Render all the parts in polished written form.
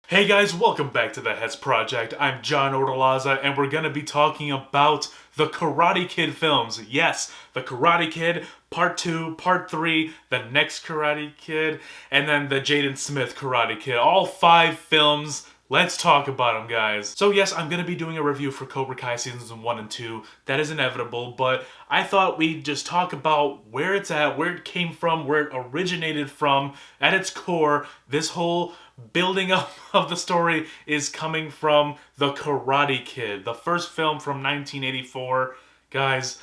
Hey guys, welcome back to the Heads Project. I'm John Ortolaza, and we're gonna be talking about the Karate Kid films. Yes, the Karate Kid, Part 2, Part 3, the next Karate Kid, and then the Jaden Smith Karate Kid. All 5 films. Let's talk about them, guys. So yes, I'm going to be doing a review for Cobra Kai Seasons 1 and 2. That is inevitable, but I thought we'd just talk about where it's at, where it came from, where it originated from. At its core, this whole building up of the story is coming from The Karate Kid, the first film from 1984. Guys,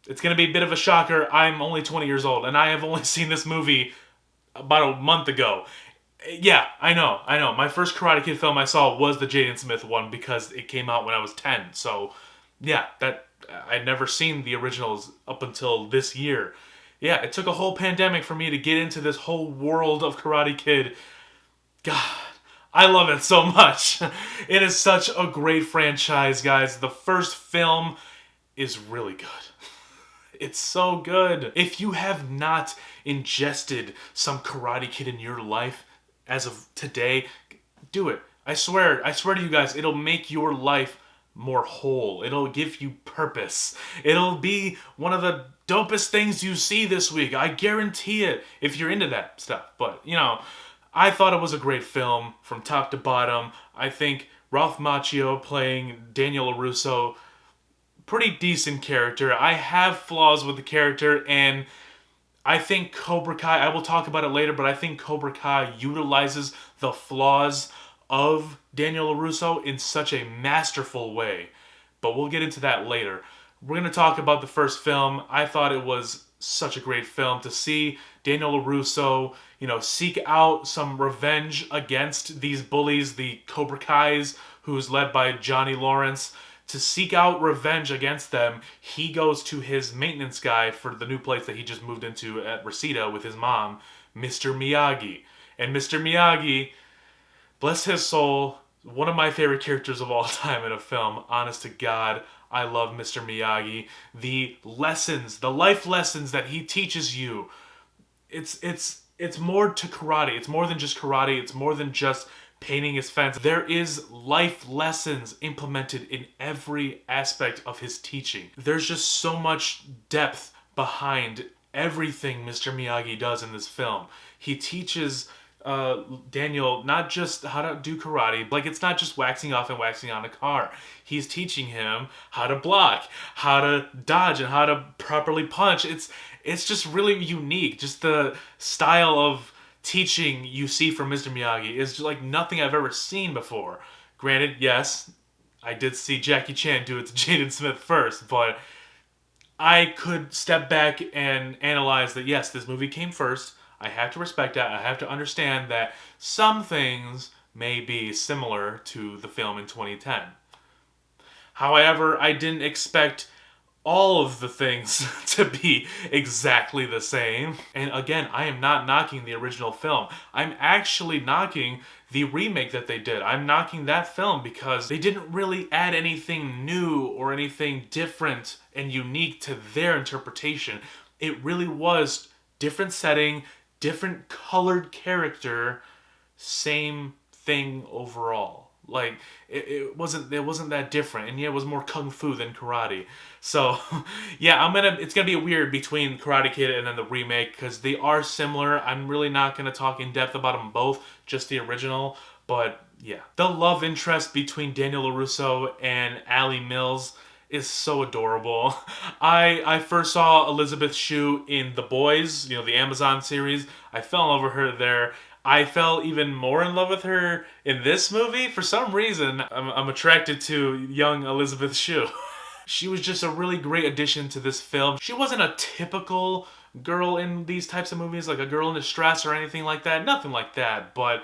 it's going to be a bit of a shocker. I'm only 20 years old, and I have only seen this movie about a month ago. Yeah, I know. My first Karate Kid film I saw was the Jaden Smith one because it came out when I was 10. So, yeah, that I'd never seen the originals up until this year. Yeah, it took a whole pandemic for me to get into this whole world of Karate Kid. God, I love it so much. It is such a great franchise, guys. The first film is really good. It's so good. If you have not ingested some Karate Kid in your life as of today, do it. I swear to you guys, it'll make your life more whole. It'll give you purpose. It'll be one of the dopest things you see this week. I guarantee it, if you're into that stuff. But, I thought it was a great film from top to bottom. I think Ralph Macchio playing Daniel LaRusso, pretty decent character. I have flaws with the character, and I think Cobra Kai, I will talk about it later, but I think Cobra Kai utilizes the flaws of Daniel LaRusso in such a masterful way. But we'll get into that later. We're going to talk about the first film. I thought it was such a great film to see Daniel LaRusso, seek out some revenge against these bullies, the Cobra Kais, who's led by Johnny Lawrence. To seek out revenge against them, he goes to his maintenance guy for the new place that he just moved into at Reseda with his mom, Mr. Miyagi. And Mr. Miyagi, bless his soul, one of my favorite characters of all time in a film. Honest to God, I love Mr. Miyagi. The lessons, the life lessons that he teaches you, it's more to karate. It's more than just karate. It's more than just painting his fence. There is life lessons implemented in every aspect of his teaching. There's just so much depth behind everything Mr. Miyagi does in this film. He teaches Daniel not just how to do karate, like it's not just waxing off and waxing on a car. He's teaching him how to block, how to dodge, and how to properly punch. It's just really unique. Just the style of teaching you see from Mr. Miyagi is just like nothing I've ever seen before. Granted, yes, I did see Jackie Chan do it to Jaden Smith first, but I could step back and analyze that, yes, this movie came first. I have to respect that. I have to understand that some things may be similar to the film in 2010. However, I didn't expect all of the things to be exactly the same. And again, I am not knocking the original film. I'm actually knocking the remake that they did. I'm knocking that film because they didn't really add anything new or anything different and unique to their interpretation. It really was different setting, different colored character, same thing overall. Like it wasn't that different, and yeah, it was more kung fu than karate. So yeah, it's gonna be weird between Karate Kid and then the remake because they are similar. I'm really not gonna talk in depth about them both, just the original. But yeah, the love interest between Daniel LaRusso and Allie Mills is so adorable. I first saw Elizabeth Shue in The Boys, the Amazon series. I fell in love with her there. I fell even more in love with her in this movie. For some reason, I'm attracted to young Elizabeth Shue. She was just a really great addition to this film. She wasn't a typical girl in these types of movies, like a girl in distress or anything like that. Nothing like that, but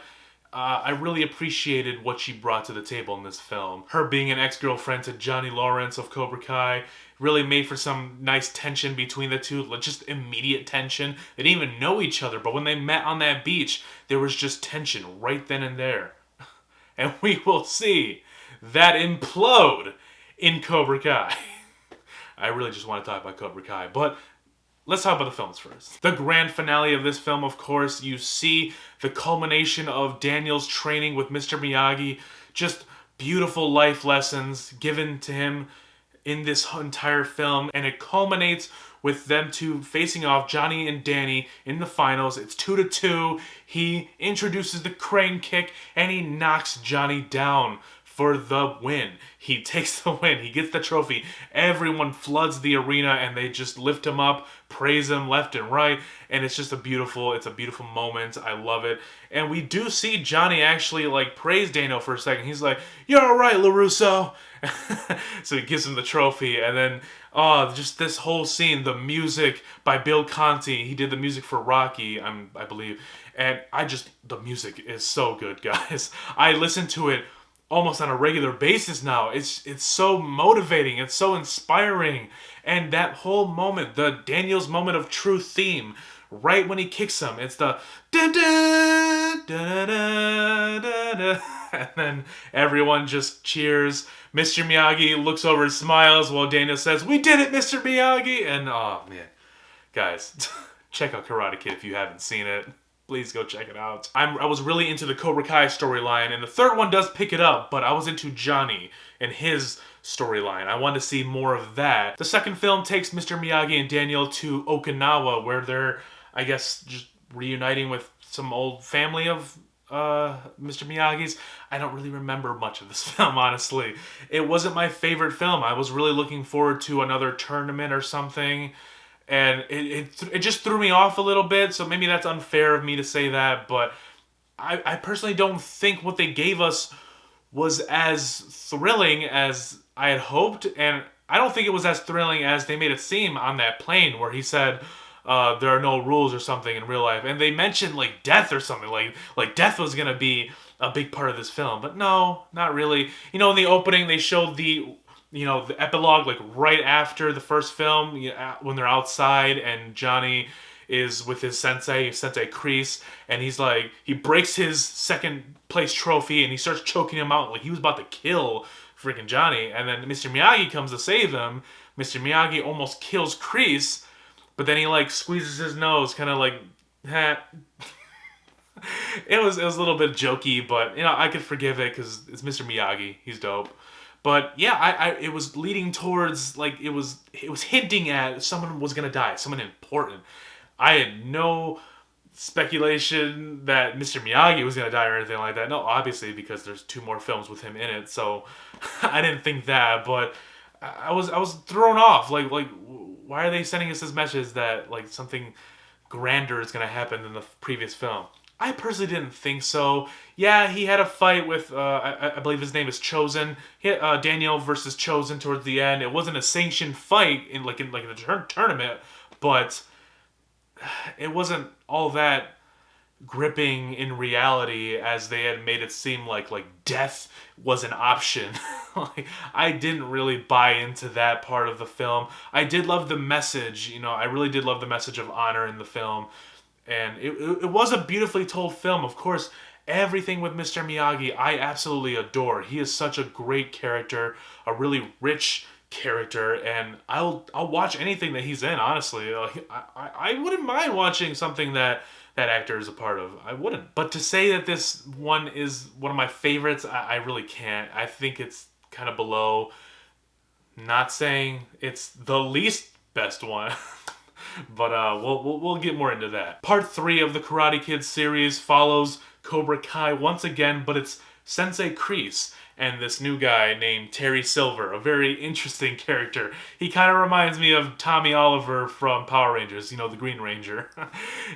I really appreciated what she brought to the table in this film. Her being an ex-girlfriend to Johnny Lawrence of Cobra Kai really made for some nice tension between the two, just immediate tension. They didn't even know each other, but when they met on that beach, there was just tension right then and there. And we will see that implode in Cobra Kai. I really just want to talk about Cobra Kai, but let's talk about the films first. The grand finale of this film, of course, you see the culmination of Daniel's training with Mr. Miyagi. Just beautiful life lessons given to him in this entire film, and it culminates with them two facing off, Johnny and Danny, in the finals. It's 2-2. He introduces the crane kick, and he knocks Johnny down for the win. He takes the win. He gets the trophy. Everyone floods the arena, and they just lift him up, praise him left and right, and it's just a beautiful moment. I love it. And we do see Johnny actually, like, praise Daniel for a second. He's like, "You're all right, LaRusso." So he gives him the trophy, and then just this whole scene, the music by Bill Conti. He did the music for Rocky, I believe, and the music is so good, guys. I listen to it almost on a regular basis now. It's so motivating. It's so inspiring, and that whole moment, the Daniel's moment of truth theme, right when he kicks him, it's the da da da da da da, and then everyone just cheers. Mr. Miyagi looks over and smiles while Daniel says, "We did it, Mr. Miyagi!" And oh man, guys, check out Karate Kid if you haven't seen it. Please go check it out. I was really into the Cobra Kai storyline, and the third one does pick it up, but I was into Johnny and his storyline. I wanted to see more of that. The second film takes Mr. Miyagi and Daniel to Okinawa, where they're, I guess, just reuniting with some old family of Mr. Miyagi's. I don't really remember much of this film, honestly. It wasn't my favorite film. I was really looking forward to another tournament or something, and it just threw me off a little bit, so maybe that's unfair of me to say that, but I personally don't think what they gave us was as thrilling as I had hoped, and I don't think it was as thrilling as they made it seem on that plane where he said, there are no rules or something in real life, and they mentioned like death or something, like death was gonna be a big part of this film, but no, not really. In the opening they showed the epilogue, like right after the first film, when they're outside and Johnny is with his sensei Kreese, and he's like, he breaks his second place trophy and he starts choking him out like he was about to kill freaking Johnny, and then Mr. Miyagi comes to save him. Mr. Miyagi almost kills Kreese, but then he like squeezes his nose, kind of like, it was a little bit jokey, but I could forgive it because it's Mr. Miyagi. He's dope. But yeah, it was leading towards, like, it was hinting at someone was gonna die, someone important. I had no speculation that Mr. Miyagi was gonna die or anything like that. No, obviously, because there's 2 more films with him in it, so I didn't think that. But I was thrown off. Like, why are they sending us this message that like something grander is gonna happen than the previous film? I personally didn't think so. Yeah, he had a fight with, I believe his name is Chosen. Daniel versus Chosen towards the end. It wasn't a sanctioned fight in the tournament, but it wasn't all that gripping in reality as they had made it seem like death was an option. I didn't really buy into that part of the film. I did love the message, I really did love the message of honor in the film. And it was a beautifully told film. Of course, everything with Mr. Miyagi I absolutely adore. He is such a great character, a really rich character, and I'll watch anything that he's in, honestly. I wouldn't mind watching something that actor is a part of. I wouldn't. But to say that this one is one of my favorites, I really can't. I think it's kind of below. Not saying it's the least best one. But we'll get more into that. Part 3 of the Karate Kid series follows Cobra Kai once again, but it's Sensei Kreese and this new guy named Terry Silver, a very interesting character. He kind of reminds me of Tommy Oliver from Power Rangers, the Green Ranger.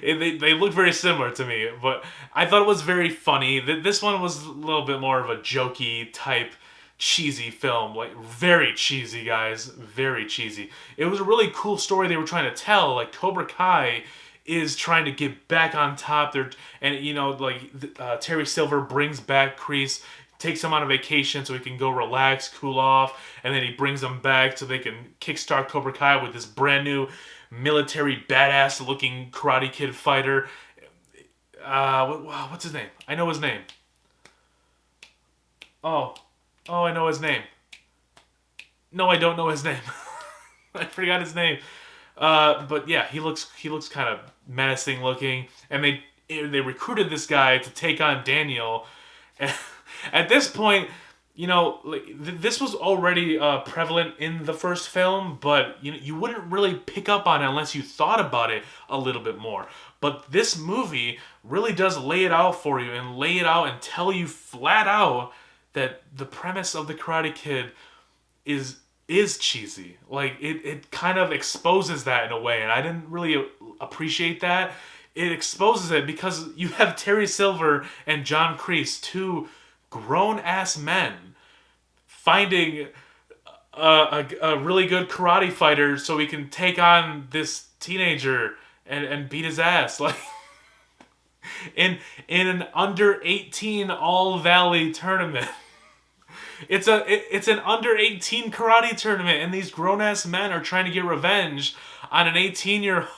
They look very similar to me, but I thought it was very funny. This one was a little bit more of a jokey type cheesy film, like very cheesy, guys, very cheesy. It was a really cool story they were trying to tell. Like, Cobra Kai is trying to get back on top there, and Terry Silver brings back Kreese, takes him on a vacation so he can go relax, cool off, and then he brings him back so they can kickstart Cobra Kai with this brand new military badass looking Karate Kid fighter. What's his name? I know his name. Oh, I know his name. No, I don't know his name. I forgot his name. But yeah, he looks kind of menacing looking, and they recruited this guy to take on Daniel. And at this point, like this was already prevalent in the first film, but you wouldn't really pick up on it unless you thought about it a little bit more. But this movie really does lay it out for you and lay it out and tell you flat out that the premise of the Karate Kid is cheesy. Like it kind of exposes that in a way, and I didn't really appreciate that. It exposes it because you have Terry Silver and John Kreese, two grown ass men, finding a really good karate fighter so he can take on this teenager and beat his ass like in an under 18 All Valley tournament. It's an under 18 karate tournament, and these grown ass men are trying to get revenge on an 18-year-old.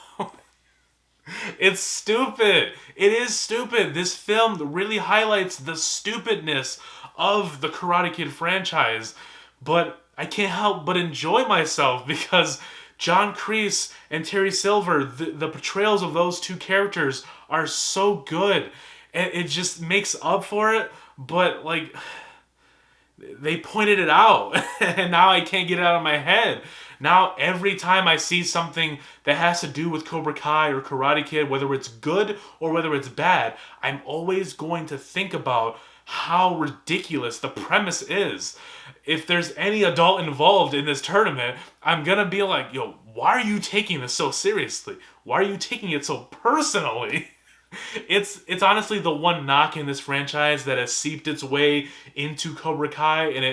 It's stupid. It is stupid. This film really highlights the stupidness of the Karate Kid franchise, but I can't help but enjoy myself because John Kreese and Terry Silver, the portrayals of those two characters are so good, and it just makes up for it. But like, they pointed it out and now I can't get it out of my head. Now every time I see something that has to do with Cobra Kai or Karate Kid, whether it's good or whether it's bad, I'm always going to think about how ridiculous the premise is. If there's any adult involved in this tournament, I'm gonna be like, yo, why are you taking this so seriously? Why are you taking it so personally? It's honestly the one knock in this franchise that has seeped its way into Cobra Kai, and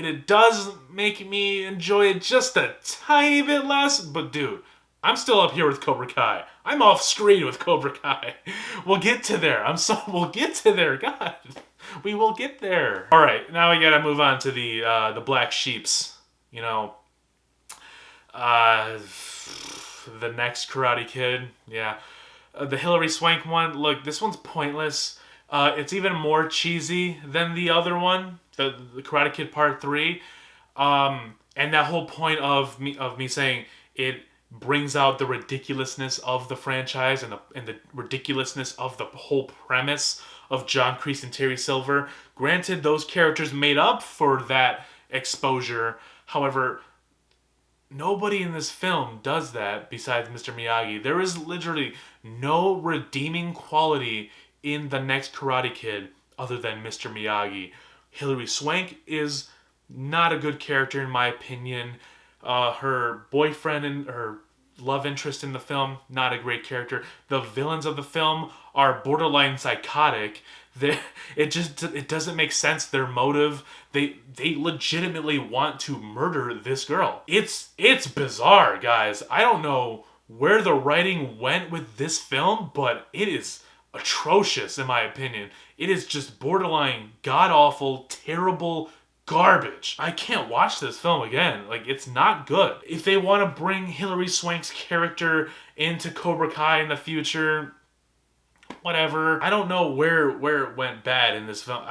it does make me enjoy it just a tiny bit less. But dude, I'm still up here with Cobra Kai. I'm off screen with Cobra Kai. We'll get to there. We'll get to there. God, we will get there. All right, now we gotta move on to the black sheeps. The next Karate Kid. Yeah. The Hilary Swank one, look, this one's pointless. It's even more cheesy than the other one, the Karate Kid Part 3. And that whole point of me saying it brings out the ridiculousness of the franchise and the ridiculousness of the whole premise of John Kreese and Terry Silver. Granted, those characters made up for that exposure. However, nobody in this film does that besides Mr. Miyagi. There is literally no redeeming quality in the next Karate Kid other than Mr. Miyagi. Hilary Swank is not a good character in my opinion. Her boyfriend and her love interest in the film, not a great character. The villains of the film are borderline psychotic. It doesn't make sense, their motive. They legitimately want to murder this girl. It's bizarre, guys. I don't know where the writing went with this film, but it is atrocious in my opinion. It is just borderline god-awful, terrible garbage. I can't watch this film again. Like, it's not good. If they want to bring Hilary Swank's character into Cobra Kai in the future, whatever. I don't know where it went bad in this film.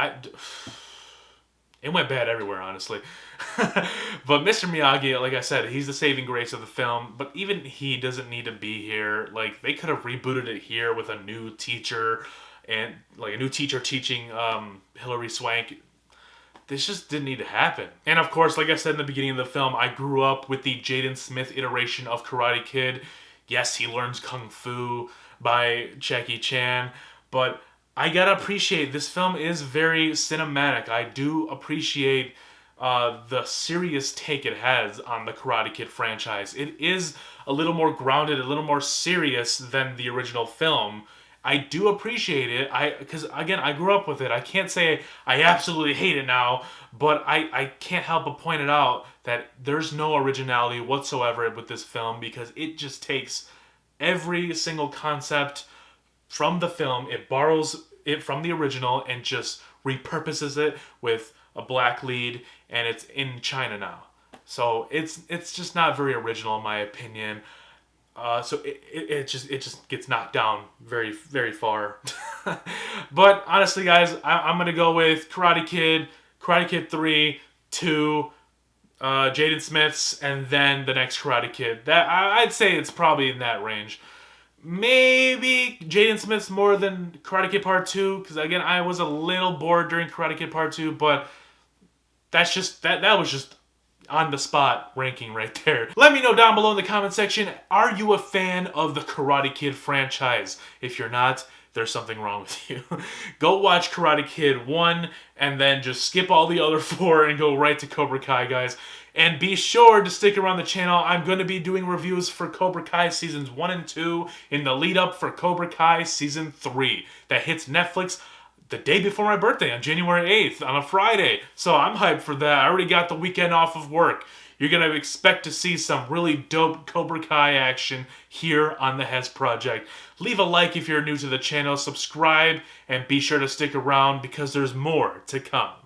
It went bad everywhere, honestly. But Mr. Miyagi, like I said, he's the saving grace of the film. But even he doesn't need to be here. Like, they could have rebooted it here with a new teacher, and like a new teacher teaching Hilary Swank. This just didn't need to happen. And of course, like I said in the beginning of the film, I grew up with the Jaden Smith iteration of Karate Kid. Yes, he learns Kung Fu by Jackie Chan, but I gotta appreciate this film is very cinematic. I do appreciate the serious take it has on the Karate Kid franchise. It is a little more grounded, a little more serious than the original film. I do appreciate it. Because again, I grew up with it. I can't say I absolutely hate it now, but I can't help but point it out that there's no originality whatsoever with this film because it just takes every single concept from the film, it borrows it from the original and just repurposes it with a black lead, and it's in China now. So it's just not very original in my opinion. So it just gets knocked down very, very far. But honestly, guys, I'm gonna go with Karate Kid 3, 2, Jaden Smith's, and then the next Karate Kid. That I'd say it's probably in that range. Maybe Jaden Smith's more than Karate Kid Part 2, because again, I was a little bored during Karate Kid Part 2, but that was just on the spot ranking right there. Let me know down below in the comment section, are you a fan of the Karate Kid franchise? If you're not, there's something wrong with you. Go watch Karate Kid 1 and then just skip all the other 4 and go right to Cobra Kai, guys. And be sure to stick around the channel. I'm going to be doing reviews for Cobra Kai Seasons 1 and 2 in the lead up for Cobra Kai Season 3 that hits Netflix the day before my birthday on January 8th on a Friday. So I'm hyped for that. I already got the weekend off of work. You're going to expect to see some really dope Cobra Kai action here on the Hez Project. Leave a like if you're new to the channel, subscribe, and be sure to stick around because there's more to come.